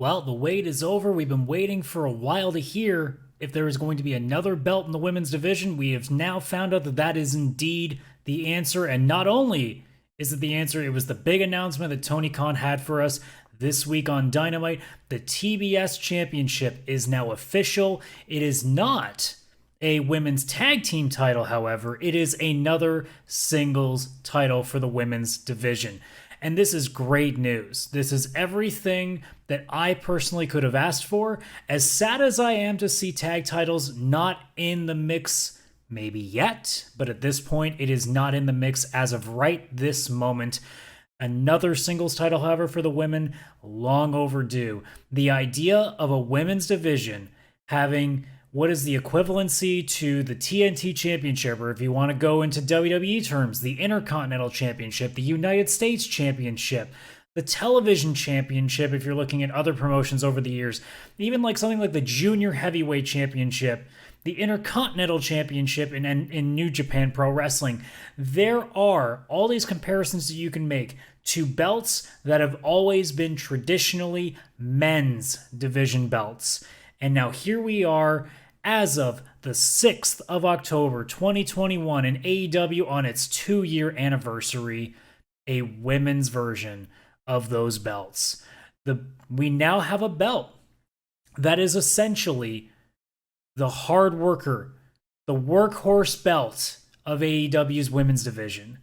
Well, the wait is over. We've been waiting for a while to hear if there is going to be another belt in the women's division. We have now found out that that is indeed the answer. And not only is it the answer, it was the big announcement that Tony Khan had for us this week on Dynamite. The TBS Championship is now official. It is not a women's tag team title, however. It is another singles title for the women's division. And this is great news. This is everything that I personally could have asked for. As sad as I am to see tag titles not in the mix, maybe yet, but at this point, it is not in the mix as of right this moment. Another singles title, however, for the women, long overdue. The idea of a women's division having what is the equivalency to the TNT Championship, or if you want to go into WWE terms, the Intercontinental Championship, the United States Championship, the Television Championship, if you're looking at other promotions over the years, even like something like the Junior Heavyweight Championship, the Intercontinental Championship in New Japan Pro Wrestling. There are all these comparisons that you can make to belts that have always been traditionally men's division belts. And now here we are as of the 6th of October, 2021, in AEW on its 2-year anniversary, a women's version of those belts. We now have a belt that is essentially the hard worker, the workhorse belt of AEW's women's division.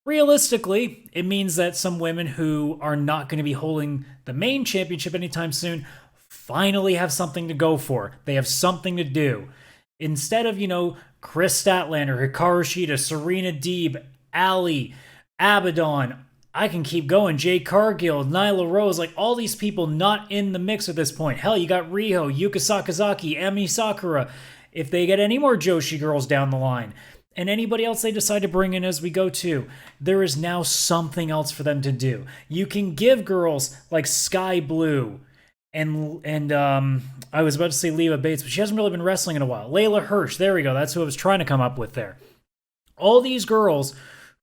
Realistically, it means that some women who are not going to be holding the main championship anytime soon finally have something to go for. They have something to do. Instead of, Chris Statlander, Hikaru Shida, Serena Deeb, Ali, Abaddon, I can keep going, Jade Cargill, Nyla Rose, like all these people not in the mix at this point. Hell, you got Riho, Yuka Sakazaki, Emi Sakura. If they get any more Joshi girls down the line, and anybody else they decide to bring in as we go too, there is now something else for them to do. You can give girls like Sky Blue, and I was about to say Leva Bates, but she hasn't really been wrestling in a while. Layla Hirsch, there we go. That's who I was trying to come up with there. All these girls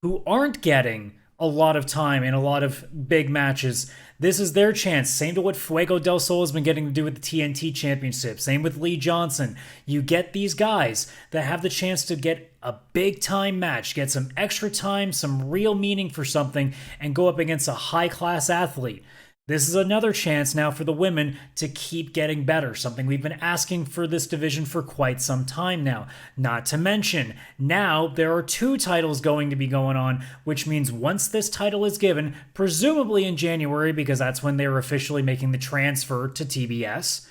who aren't getting a lot of time in a lot of big matches, this is their chance. Same to what Fuego del Sol has been getting to do with the TNT Championship. Same with Lee Johnson. You get these guys that have the chance to get a big time match, get some extra time, some real meaning for something, and go up against a high class athlete. This is another chance now for the women to keep getting better, something we've been asking for this division for quite some time now. Not to mention, now there are 2 titles going to be going on, which means once this title is given, presumably in January, because that's when they're officially making the transfer to TBS,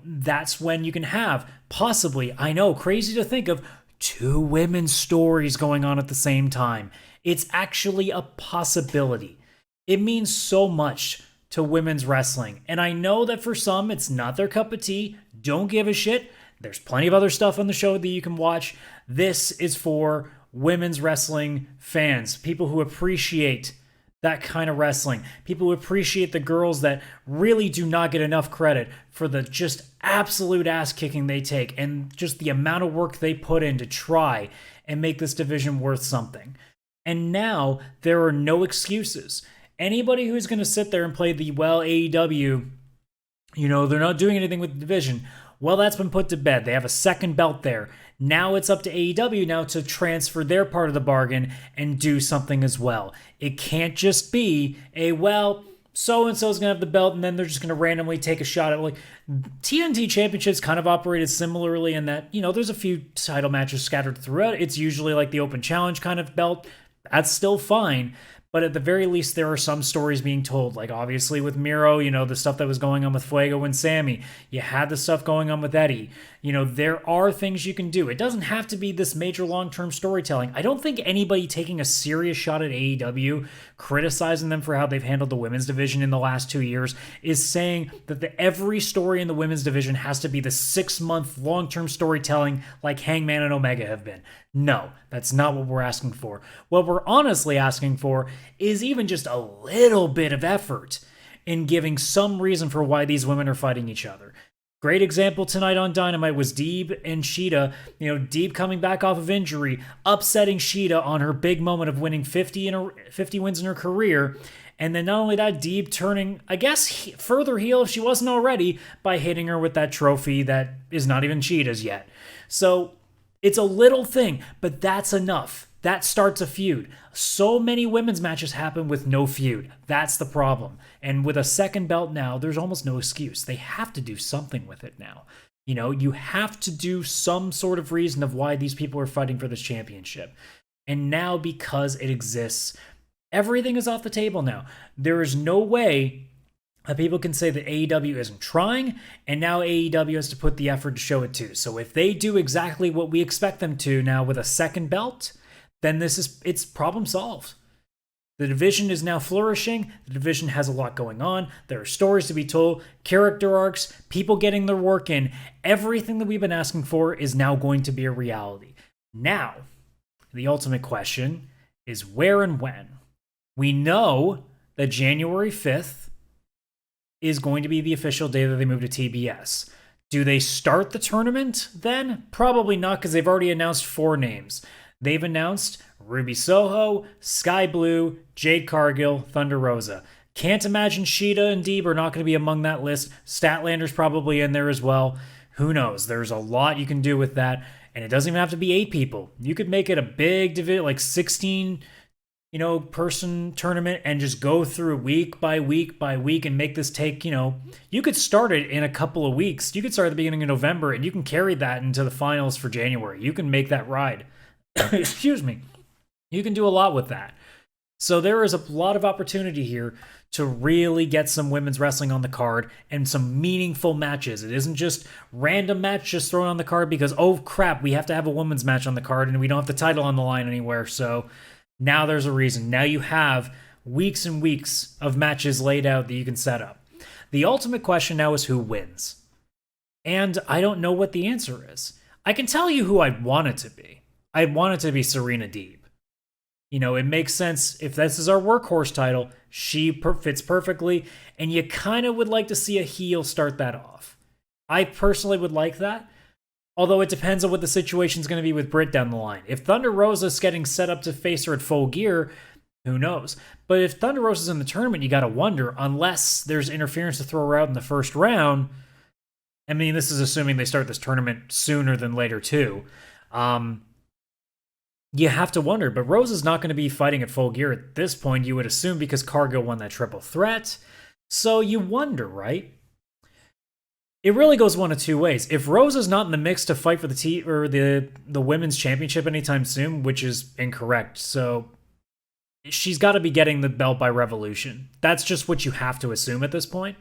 that's when you can have possibly, I know, crazy to think of, 2 women's stories going on at the same time. It's actually a possibility. It means so much to women's wrestling. And I know that for some, it's not their cup of tea. Don't give a shit. There's plenty of other stuff on the show that you can watch. This is for women's wrestling fans, people who appreciate that kind of wrestling, people who appreciate the girls that really do not get enough credit for the just absolute ass kicking they take and just the amount of work they put in to try and make this division worth something. And now there are no excuses. Anybody who's going to sit there and play AEW, they're not doing anything with the division. Well, that's been put to bed. They have a second belt there. Now it's up to AEW now to transfer their part of the bargain and do something as well. It can't just be so-and-so's going to have the belt and then they're just going to randomly take a shot at TNT Championships kind of operated similarly in that, there's a few title matches scattered throughout. It's usually like the Open Challenge kind of belt. That's still fine. But at the very least, there are some stories being told. Like, obviously, with Miro, the stuff that was going on with Fuego and Sammy. You had the stuff going on with Eddie. There are things you can do. It doesn't have to be this major long-term storytelling. I don't think anybody taking a serious shot at AEW, criticizing them for how they've handled the women's division in the last 2 years, is saying that every story in the women's division has to be the 6-month long-term storytelling like Hangman and Omega have been. No, that's not what we're asking for. What we're honestly asking for is even just a little bit of effort in giving some reason for why these women are fighting each other. Great example tonight on Dynamite was Deeb and Shida. Deeb coming back off of injury, upsetting Shida on her big moment of winning 50 wins in her career, And then not only that, Deeb turning, I guess, further heel if she wasn't already by hitting her with that trophy that is not even Cheetah's yet. So it's a little thing, but that's enough. That starts a feud. So many women's matches happen with no feud. That's the problem. And with a second belt now, there's almost no excuse. They have to do something with it now. You know, you have to do some sort of reason of why these people are fighting for this championship. And now, because it exists, everything is off the table now. There is no way that people can say that AEW isn't trying, and now AEW has to put the effort to show it too. So if they do exactly what we expect them to now with a second belt, then it's problem solved. The division is now flourishing. The division has a lot going on. There are stories to be told, character arcs, people getting their work in. Everything that we've been asking for is now going to be a reality. Now, the ultimate question is where and when. We know that January 5th is going to be the official day that they move to TBS. Do they start the tournament then? Probably not, because they've already announced 4 names. They've announced Ruby Soho, Sky Blue, Jade Cargill, Thunder Rosa. Can't imagine Sheeta and Deeb are not going to be among that list. Statlander's probably in there as well. Who knows? There's a lot you can do with that. And it doesn't even have to be 8 people. You could make it a big division, like 16, person tournament, and just go through week by week by week and make this take, you could start it in a couple of weeks. You could start at the beginning of November and you can carry that into the finals for January. You can make that ride. Excuse me. You can do a lot with that. So there is a lot of opportunity here to really get some women's wrestling on the card and some meaningful matches. It isn't just random match just thrown on the card because, oh crap, we have to have a women's match on the card and we don't have the title on the line anywhere. So now there's a reason. Now you have weeks and weeks of matches laid out that you can set up. The ultimate question now is who wins. And I don't know what the answer is. I can tell you who I'd want it to be. I'd want it to be Serena Deeb. It makes sense. If this is our workhorse title, she fits perfectly, and you kind of would like to see a heel start that off. I personally would like that, although it depends on what the situation's going to be with Britt down the line. If Thunder Rosa's getting set up to face her at Full Gear, who knows? But if Thunder Rosa's in the tournament, you got to wonder, unless there's interference to throw her out in the first round. I mean, this is assuming they start this tournament sooner than later, too. You have to wonder, but Rosa's not going to be fighting at Full Gear at this point, you would assume, because Cargill won that triple threat. So you wonder, right? It really goes one of two ways. If Rosa's not in the mix to fight for the women's championship anytime soon, which is incorrect, so she's got to be getting the belt by Revolution. That's just what you have to assume at this point.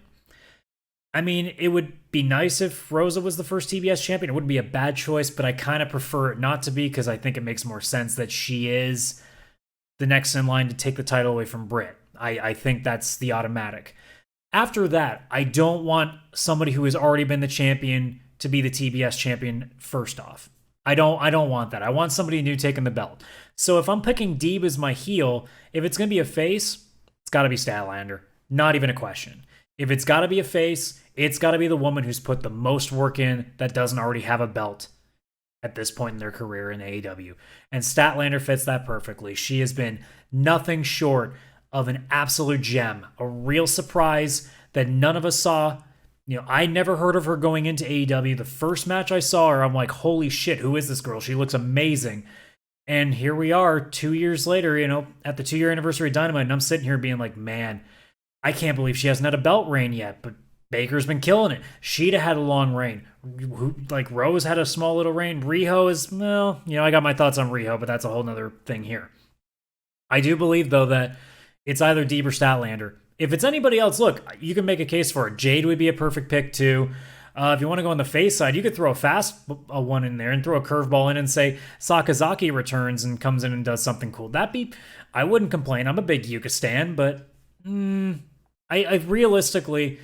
I mean, it would be nice if Rosa was the first TBS champion. It wouldn't be a bad choice, but I kind of prefer it not to be because I think it makes more sense that she is the next in line to take the title away from Britt. I think that's the automatic. After that, I don't want somebody who has already been the champion to be the TBS champion first off. I don't want that. I want somebody new taking the belt. So if I'm picking Deeb as my heel, if it's going to be a face, it's got to be Statlander. Not even a question. If it's got to be a face, it's got to be the woman who's put the most work in that doesn't already have a belt at this point in their career in AEW. And Statlander fits that perfectly. She has been nothing short of an absolute gem, a real surprise that none of us saw. I never heard of her going into AEW. The first match I saw her, I'm like, holy shit, who is this girl? She looks amazing. And here we are 2 years later, at the 2-year anniversary of Dynamite, and I'm sitting here being like, man, I can't believe she hasn't had a belt reign yet, but Baker's been killing it. Sheeta had a long reign. Rose had a small little reign. Riho is, I got my thoughts on Riho, but that's a whole nother thing here. I do believe, though, that it's either Deeb or Statlander. If it's anybody else, look, you can make a case for it. Jade would be a perfect pick, too. If you want to go on the face side, you could throw a fast one in there and throw a curveball in and say Sakazaki returns and comes in and does something cool. I wouldn't complain. I'm a big Yuka stan, but I realistically,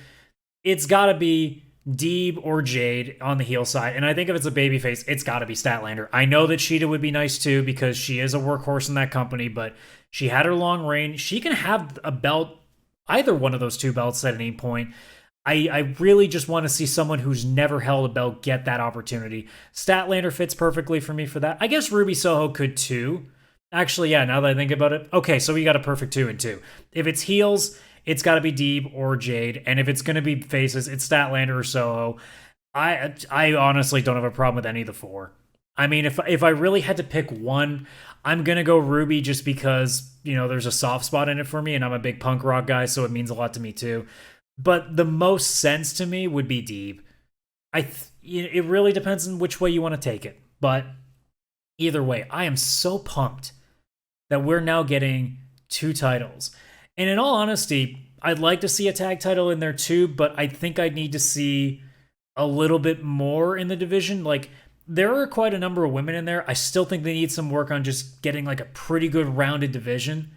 it's got to be Deeb or Jade on the heel side. And I think if it's a babyface, it's got to be Statlander. I know that Sheeta would be nice too because she is a workhorse in that company, but she had her long reign. She can have a belt, either one of those two belts at any point. I really just want to see someone who's never held a belt get that opportunity. Statlander fits perfectly for me for that. I guess Ruby Soho could too. Actually, yeah, now that I think about it. Okay, so we got a perfect 2 and 2. If it's heels, it's got to be Deeb or Jade. And if it's going to be faces, it's Statlander or Soho. I honestly don't have a problem with any of the 4. I mean, if I really had to pick one, I'm going to go Ruby just because, there's a soft spot in it for me, and I'm a big punk rock guy, so it means a lot to me too. But the most sense to me would be Deeb. It really depends on which way you want to take it. But either way, I am so pumped that we're now getting 2 titles. And in all honesty, I'd like to see a tag title in there too, but I think I'd need to see a little bit more in the division. Like, there are quite a number of women in there. I still think they need some work on just getting like a pretty good rounded division.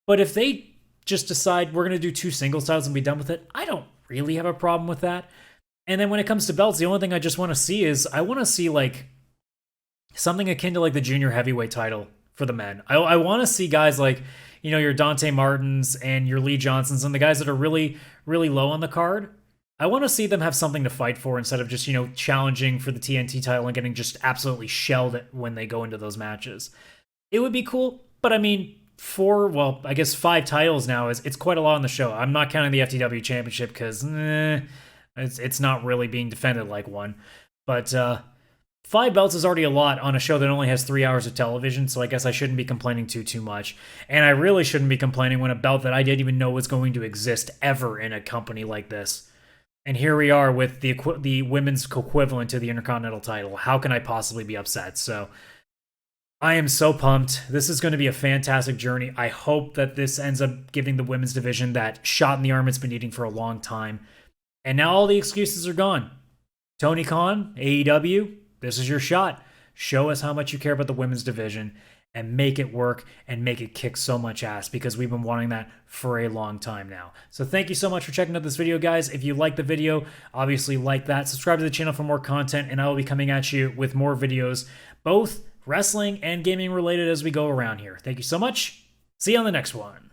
But if they just decide we're going to do 2 singles titles and be done with it, I don't really have a problem with that. And then when it comes to belts, the only thing I just want to see is I want to see like something akin to like the junior heavyweight title for the men. I want to see guys like, your Dante Martins and your Lee Johnsons and the guys that are really, really low on the card. I want to see them have something to fight for instead of just, challenging for the TNT title and getting just absolutely shelled when they go into those matches. It would be cool, but I mean, 5 titles now it's quite a lot on the show. I'm not counting the FTW Championship because it's not really being defended like one. But 5 belts is already a lot on a show that only has 3 hours of television, so I guess I shouldn't be complaining too much. And I really shouldn't be complaining when a belt that I didn't even know was going to exist ever in a company like this. And here we are with the women's equivalent to the Intercontinental title. How can I possibly be upset? So I am so pumped. This is going to be a fantastic journey. I hope that this ends up giving the women's division that shot in the arm it's been needing for a long time. And now all the excuses are gone. Tony Khan, AEW, this is your shot. Show us how much you care about the women's division and make it work and make it kick so much ass, because we've been wanting that for a long time now. So thank you so much for checking out this video, guys. If you like the video, obviously like that. Subscribe to the channel for more content, and I will be coming at you with more videos, both wrestling and gaming related, as we go around here. Thank you so much. See you on the next one.